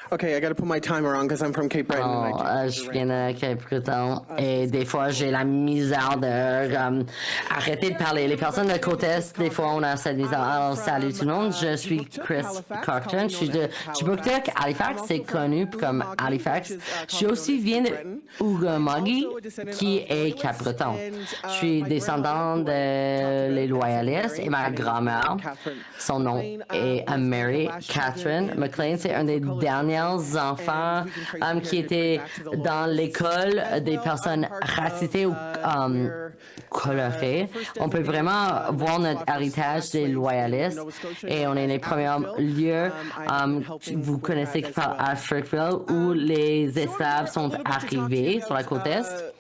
Okay, I got to put my timer on because I'm from Cape Breton. Oh, je viens de Cape Breton et des fois j'ai la misère de arrêter de parler. Les personnes de côte est, des fois on a cette misère. Alors salut tout le monde, je suis Chris Cochran, je suis de Chibouctec. Halifax, c'est connu comme Halifax. Je suis aussi viens de Ugamagi qui est Cape Breton. Je suis descendant de les loyalistes et ma grand-mère, son nom est Mary Catherine McLean. C'est un des derniers enfants qui étaient dans l'école des personnes racisées ou colorées. On peut vraiment voir notre héritage des loyalistes et on est les premiers lieux, vous connaissez par Africville, où les esclaves sont arrivés sur la côte est.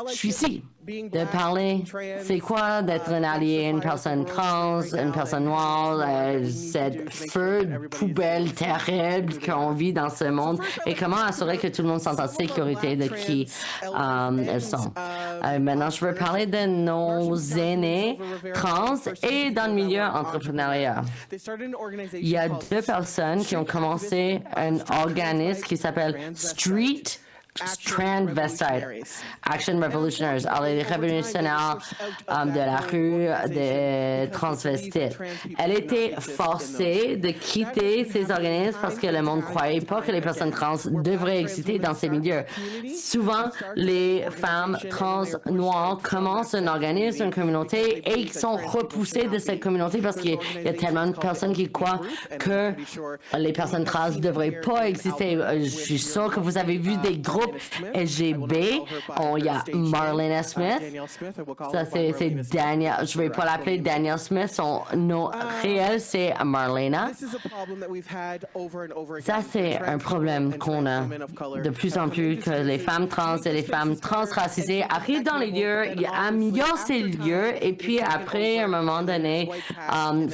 Je suis ici de parler, c'est quoi d'être un allié, une personne trans, une personne noire, cette feu de poubelle terrible qu'on vit dans ce monde et comment assurer que tout le monde sent en sécurité de qui elles sont. Maintenant, je veux parler de nos aînés trans et dans le milieu entrepreneurial. Il y a deux personnes qui ont commencé un organisme qui s'appelle Street Transvestite Action Revolutionaries, alors les révolutionnaires de la rue des transvestites. Elle était forcée de quitter ces organismes parce que le monde ne croyait pas que les personnes trans devraient exister dans ces milieux. Souvent, les femmes trans noires commencent un organisme, une communauté et ils sont repoussées de cette communauté parce qu'il y a tellement de personnes qui croient que les personnes trans ne devraient pas exister. Je suis sûre que vous avez vu des groupes LGB. Il y a Marlena Smith. Ça, c'est Daniel. Je ne vais pas l'appeler Daniel Smith. Son nom réel, c'est Marlena. Ça, c'est un problème qu'on a de plus en plus, que les femmes trans et les femmes transracisées arrivent dans les lieux, ils améliorent ces lieux, et puis après, à un moment donné,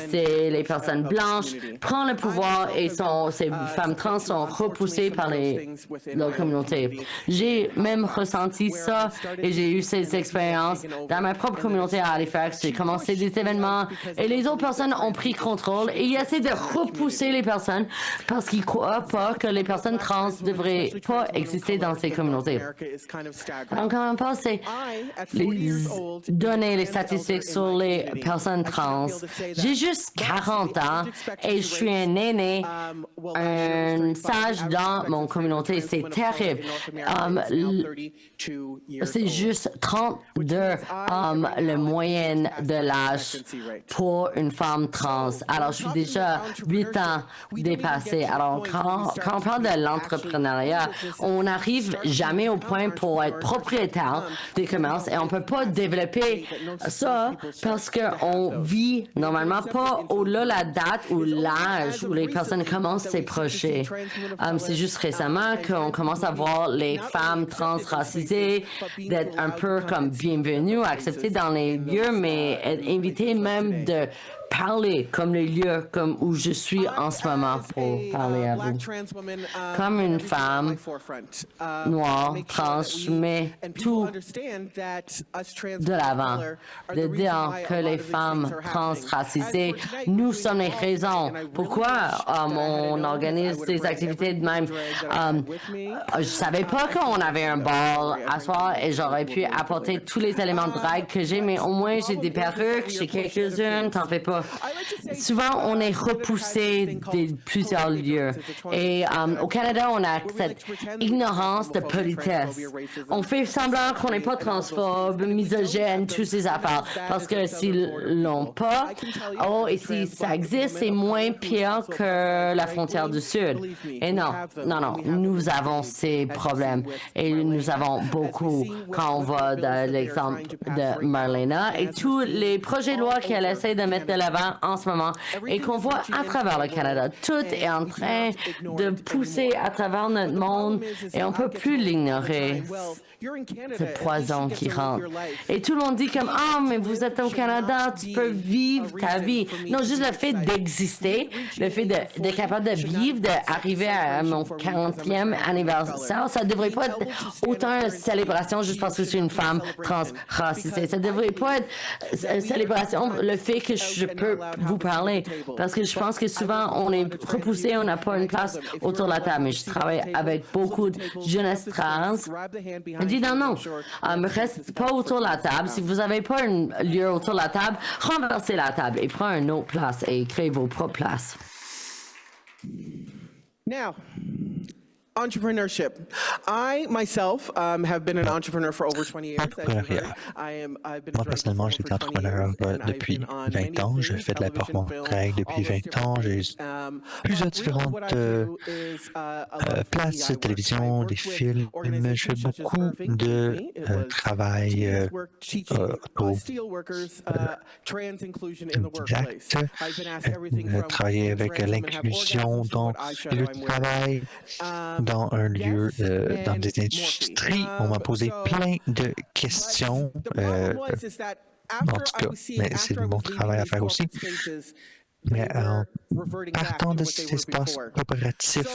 c'est les personnes blanches prennent le pouvoir et ces femmes trans sont repoussées par leur communauté. J'ai même ressenti ça et j'ai eu ces expériences dans ma propre communauté à Halifax. J'ai commencé des événements et les autres personnes ont pris contrôle et ils essaient de repousser les personnes parce qu'ils ne croient pas que les personnes trans ne devraient pas exister dans ces communautés. Donc, on pense, c'est donner les statistiques sur les personnes trans. J'ai juste 40 ans et je suis un aîné, un sage dans mon communauté. C'est terrible. C'est juste 32 le moyenne de l'âge pour une femme trans. Alors, je suis déjà 8 ans dépassée. Alors, quand on parle de l'entrepreneuriat, on n'arrive jamais au point pour être propriétaire des commerces et on ne peut pas développer ça parce qu'on vit normalement pas au-delà de la date ou l'âge où les personnes commencent à s'approcher. C'est juste récemment qu'on commence à voir les femmes transracisées d'être un peu comme bienvenues, acceptées dans les lieux, mais être invitées même de parler comme les lieux comme où je suis en ce moment pour parler à vous. Comme une femme noire, trans, je mets tout de l'avant, de dire que les femmes transracisées, nous sommes les raisons pourquoi on organise des activités de même. Je savais pas qu'on avait un bal à soir et j'aurais pu apporter tous les éléments de drague que j'ai, mais au moins j'ai des perruques, j'ai quelques-unes, t'en fais pas. Souvent, on est repoussé de plusieurs lieux. Et au Canada, on a cette ignorance de politesse. On fait semblant qu'on n'est pas transphobe, misogyne, toutes ces affaires. Parce que s'ils l'ont pas, et si ça existe, c'est moins pire que la frontière du Sud. Et non, nous avons ces problèmes. Et nous avons beaucoup quand on va dans l'exemple de Marlena et tous les projets de loi qu'elle essaie de mettre de l'avant en ce moment et qu'on voit à travers le Canada. Tout est en train de pousser à travers notre monde et on ne peut plus l'ignorer. Ce poison qui rentre. Et tout le monde dit comme, mais vous êtes au Canada, tu peux vivre ta vie. Non, juste le fait d'exister, le fait d'être capable de vivre, d'arriver à mon 40e anniversaire, ça ne devrait pas être autant une célébration juste parce que je suis une femme transracisée. Ça ne devrait pas être une célébration, le fait que je peux vous parler parce que je pense que souvent on est repoussé, on n'a pas une place autour de la table. Mais je travaille avec beaucoup de jeunesse trans. Dis non, reste pas autour de la table. Si vous n'avez pas un lieu autour de la table, renversez la table et prenez une autre place et créez vos propres places. Now, entrepreneurship. I myself have been an entrepreneur for over 20 years. Entrepreneuriat. Moi, personnellement, j'étais entrepreneur depuis 20 ans. Je fais de l'informatique depuis 20 ans. J'ai plusieurs différentes places de télévision, des films. Je fais beaucoup de travail autodidacte, travailler avec l'inclusion. Donc, je travaille dans un lieu, dans des industries. On m'a posé plein de questions. En tout cas, mais c'est mon travail à faire aussi. Mais en partant de cet espace coopératif,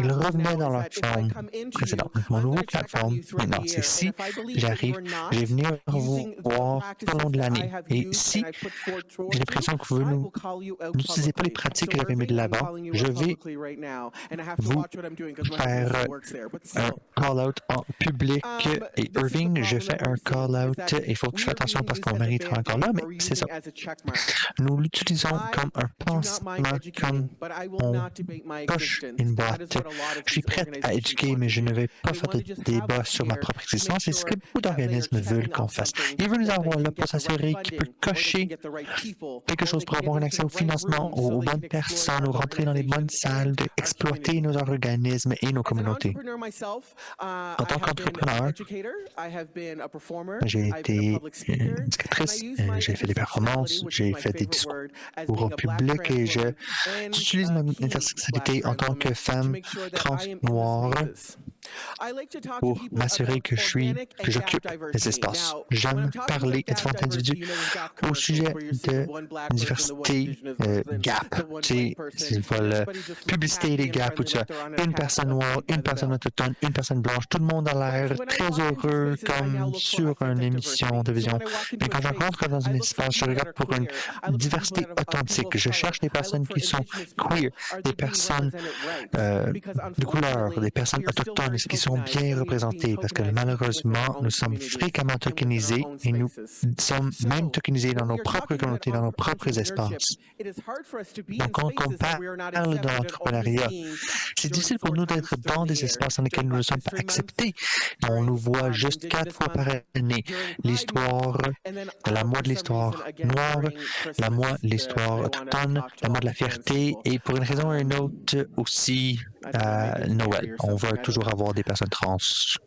ils revenaient dans leur forme précédente. Mon nouveau plateforme, maintenant, c'est si j'arrive, je vais venir vous voir tout au long de l'année. Et si j'ai l'impression que vous n'utilisez pas les pratiques que j'avais mis de l'avant, je vais vous faire un call-out en public. Et Irving, je fais un call-out. Il faut que je fasse attention parce qu'on méritera encore là, mais c'est ça. Nous l'utilisons comme un pansement, comme on coche une boîte. Je suis prête à éduquer, mais je ne vais pas faire de débat sur ma propre existence. C'est ce que beaucoup d'organismes veulent qu'on fasse. Ils veulent nous avoir là pour s'assurer qu'ils peuvent cocher quelque chose pour avoir un accès au financement, aux bonnes personnes, ou rentrer dans les bonnes salles, d'exploiter nos organismes et nos communautés. En tant qu'entrepreneur, j'ai été éducatrice, j'ai fait des performances, j'ai fait des discours au public et j'utilise mon intersexualité en tant que femme trans noire pour m'assurer que j'occupe les espaces. J'aime parler à différents individus au sujet de diversité gap. C'est pas la publicité des gaps ou ça. Une personne noire, une personne autochtone, une personne blanche, tout le monde a l'air très heureux comme sur une émission de vision. Mais quand je rentre dans un espace, je regarde pour une diversité authentique. Je cherche des personnes qui sont queer, des personnes de couleur, des personnes autochtones qui sont bien représentées parce que malheureusement, nous sommes fréquemment tokenisés et nous sommes même tokenisés dans nos propres communautés, dans nos propres espaces. Donc, quand on parle de l'entrepreneuriat, c'est difficile pour nous d'être dans des espaces dans lesquels nous ne sommes pas acceptés. On nous voit juste 4 fois par année. L'histoire, la mois de l'histoire noire, la mois de l'histoire autochtone, la mois de la fierté et pour une raison ou une autre aussi Noël. On veut toujours avoir des personnes trans. Je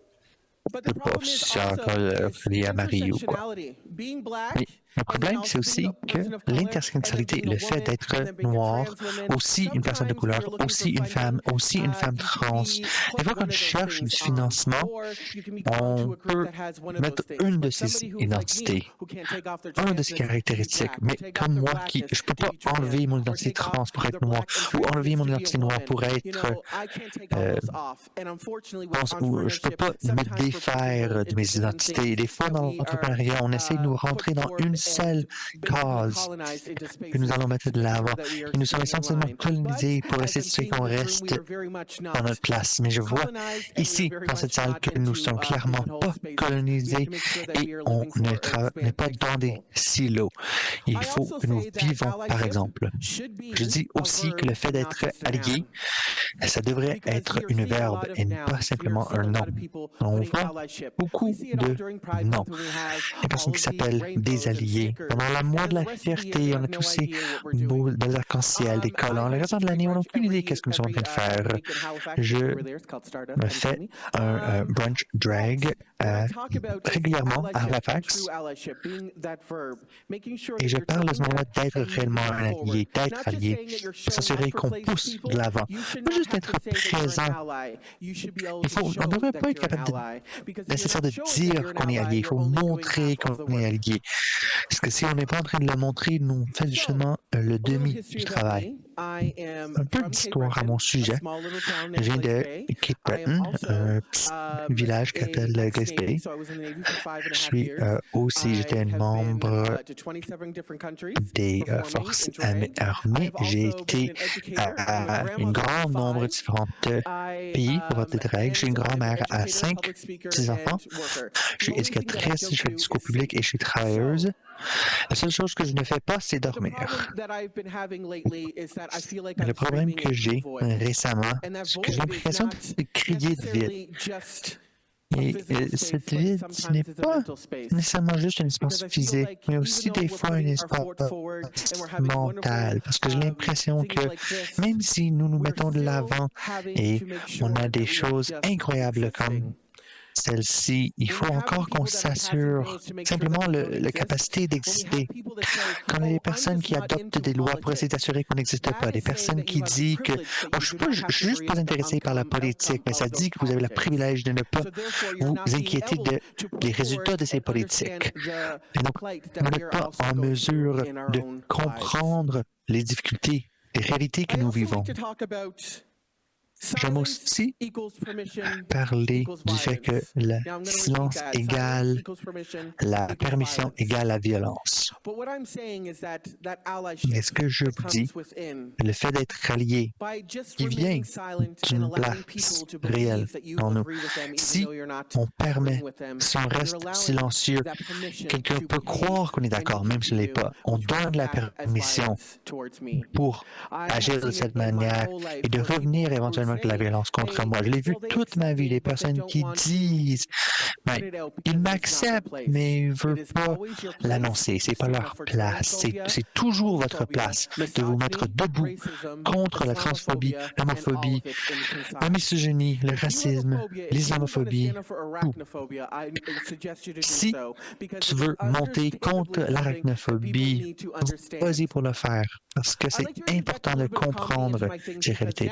sais pas si c'est encore lié à Marie ou quoi. Mais le problème, c'est aussi que l'intersexualité, le fait d'être noir, aussi une personne de couleur, aussi une femme trans, des fois quand on cherche du financement, on peut mettre une de ces identités, une de ces caractéristiques, mais comme moi, je ne peux pas enlever mon identité trans pour être noir, ou enlever mon identité noire pour être ou je ne peux pas me défaire de mes identités. Des fois, dans l'entrepreneuriat, on essaie de nous rentrer dans une seule cause que nous allons mettre de l'avant. Et nous sommes essentiellement colonisés pour essayer qu'on reste dans notre place. Mais je vois ici, dans cette salle, que nous sommes clairement pas colonisés et on n'est pas dans des silos. Il faut que nous vivons, par exemple. Je dis aussi que le fait d'être allié, ça devrait être une verbe et pas simplement un nom. On voit beaucoup de noms. Des personnes qui s'appellent des alliés. Pendant le mois de la fierté, on a tous ces beaux arcs-en-ciel, des collants. Le reste de l'année, on n'a aucune idée de ce que nous sommes en train de faire. Je me fais un brunch drag régulièrement à Halifax et je parle à ce moment-là d'être réellement un allié, d'être allié, pour s'assurer qu'on pousse de l'avant. Pas juste être présent. On ne devrait pas être capable nécessaire de dire qu'on est allié. Il faut montrer qu'on est allié. Parce que si on n'est pas en train de le montrer, nous faisons justement le demi du travail. Un peu d'histoire à mon sujet. Je viens de Cape Breton, un petit village qui s'appelle CSB. J'étais un membre des forces armées. J'ai été à un grand nombre de différents pays pour avoir des règles. Je suis une grand-mère à 5 petits-enfants. Je suis éducatrice, je fais du discours public et je suis travailleuse. La seule chose que je ne fais pas, c'est dormir. Le problème que j'ai récemment, c'est que j'ai l'impression de crier de vide. Et cette vide, ce n'est pas nécessairement juste un espace physique, mais aussi des fois un espace mental. Parce que j'ai l'impression que même si nous nous mettons de l'avant et on a des choses incroyables comme celle-ci, il faut encore qu'on s'assure simplement la capacité d'exister. Quand il y a des personnes qui adoptent des lois pour essayer d'assurer qu'on n'existe pas, des personnes qui disent que je suis juste pas intéressé par la politique, mais ça dit que vous avez le privilège de ne pas vous inquiéter des résultats de ces politiques. Et donc, on n'est pas en mesure de comprendre les difficultés, les réalités que nous vivons. J'aime aussi parler du fait que le silence égale la permission égale la violence. Mais ce que je vous dis, le fait d'être rallié, qui vient d'une place réelle en nous, si on permet, si on reste silencieux, quelqu'un peut croire qu'on est d'accord, même s'il ne l'est pas. On donne la permission pour agir de cette manière et de revenir éventuellement avec la violence contre moi. Je l'ai vu toute ma vie, les personnes qui disent ils m'acceptent, mais ils ne veulent pas l'annoncer. C'est pas leur place. C'est toujours votre place de vous mettre debout contre la transphobie, l'homophobie, la misogynie, le racisme, l'islamophobie, tout. Si tu veux monter contre l'arachnophobie, vas-y pour le faire, parce que c'est important de comprendre ces réalités.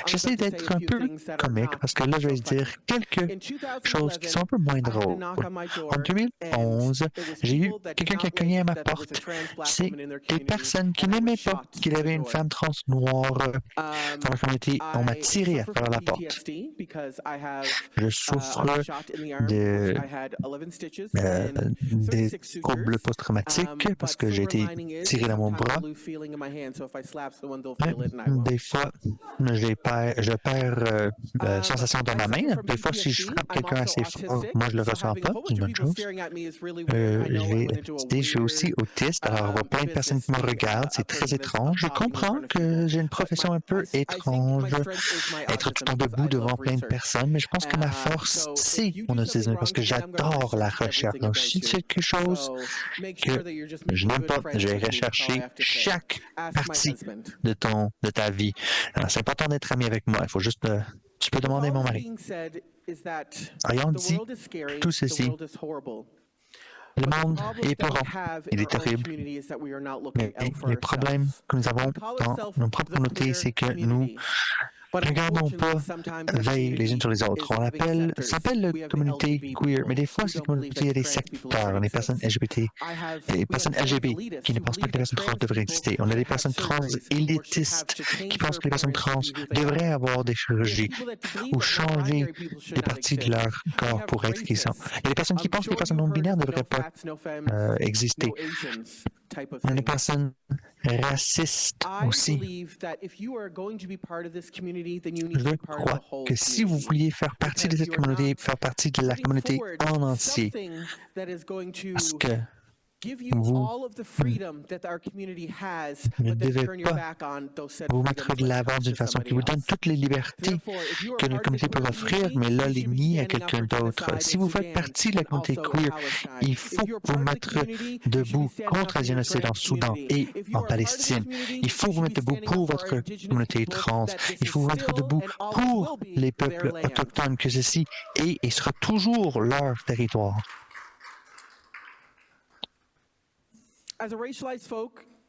J'essaie d'être un peu comique, parce que là, je vais dire quelque chose qui sont un peu moins drôles. En 2011, j'ai eu quelqu'un qui a cogné à ma porte. C'est des personnes qui n'aimaient pas qu'il y avait une femme trans noire dans la communauté. On m'a tiré à travers la porte. Je souffre des troubles post-traumatiques parce que j'ai été tiré dans mon bras. Des fois, je perds la sensation dans ma main. Des fois, si je frappe quelqu'un assez fort, moi, je le ressens pas. C'est une bonne chose. Je suis aussi autiste, alors on voit plein de personnes qui me regardent. C'est très étrange. Je comprends que j'ai une profession un peu étrange, être tout le temps debout devant plein de personnes, mais je pense que ma force, c'est mon autisme, parce que j'adore la recherche. Donc, si tu fais quelque chose que je n'aime pas, je vais rechercher chaque partie de ta vie. Alors, c'est important d'être ami avec moi. Il faut juste... tu peux demander à mon mari. Ayant dit tout ceci, le monde est épeurant, il est terrible, mais les problèmes que nous avons dans nos propres communautés, c'est que nous ne regardons pas veille les unes sur les autres. Ça s'appelle la communauté queer, mais des fois, cette communauté, il y a des secteurs, des personnes LGBT, des personnes LGBT qui ne pensent pas que les personnes trans devraient exister. On a des personnes trans élitistes qui pensent que les personnes trans devraient avoir des chirurgies ou changer des parties de leur corps pour être qui ils sont. Il y a des personnes qui pensent que les personnes non-binaires ne devraient pas exister. On a des personnes racistes aussi. Je crois que si vous vouliez faire partie de cette communauté, faire partie de la communauté en entier, parce que vous ne devez pas vous mettre de l'avant d'une façon qui vous donne toutes les libertés que notre communauté peut offrir, mais là, les nier à quelqu'un d'autre. Si vous faites partie de la communauté queer, il faut vous mettre debout contre le génocide en Soudan et en Palestine. Il faut vous mettre debout pour votre communauté trans. Il faut vous mettre debout pour les peuples autochtones, que ceci est et sera toujours leur territoire.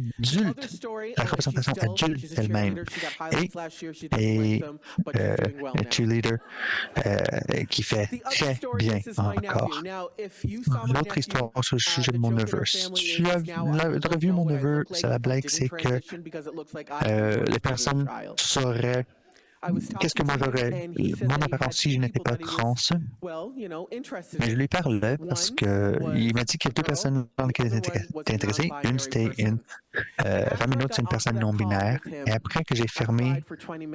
l'adulte, la représentation adulte elle-même. Et cheerleader qui fait très bien encore. L'autre histoire sur le sujet de mon neveu. Si tu as revu mon neveu, c'est la blague, c'est que les personnes sauraient qu'est-ce que moi j'aurais, mon apparence si je n'étais pas trans? Mais je lui parlais parce qu'il m'a dit qu'il y a deux personnes dans lesquelles il était intéressé. Une, c'était une femme, une autre, c'est une personne non-binaire. Et après que j'ai fermé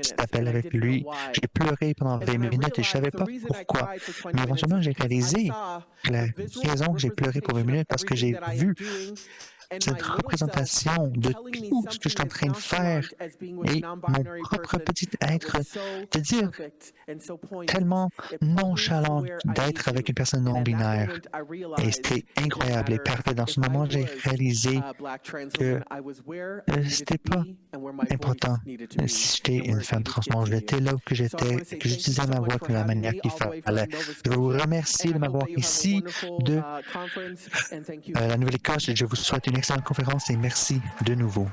cet appel avec lui, j'ai pleuré pendant 20 minutes et je ne savais pas pourquoi. Mais éventuellement, j'ai réalisé que la raison que j'ai pleuré pour 20 minutes, parce que j'ai vu cette représentation de tout ce que je suis en train de faire et mon propre petit être, de dire tellement nonchalant d'être avec une personne non-binaire. Et c'était incroyable et parfait. Dans ce moment, j'ai réalisé que c'était pas important si j'étais une femme transgenre. J'étais là où que j'étais, que j'utilisais ma voix de la manière qu'il fallait. Je vous remercie de m'avoir ici de la Nouvelle-Écosse. Je vous souhaite une excellente conférence et merci de nouveau.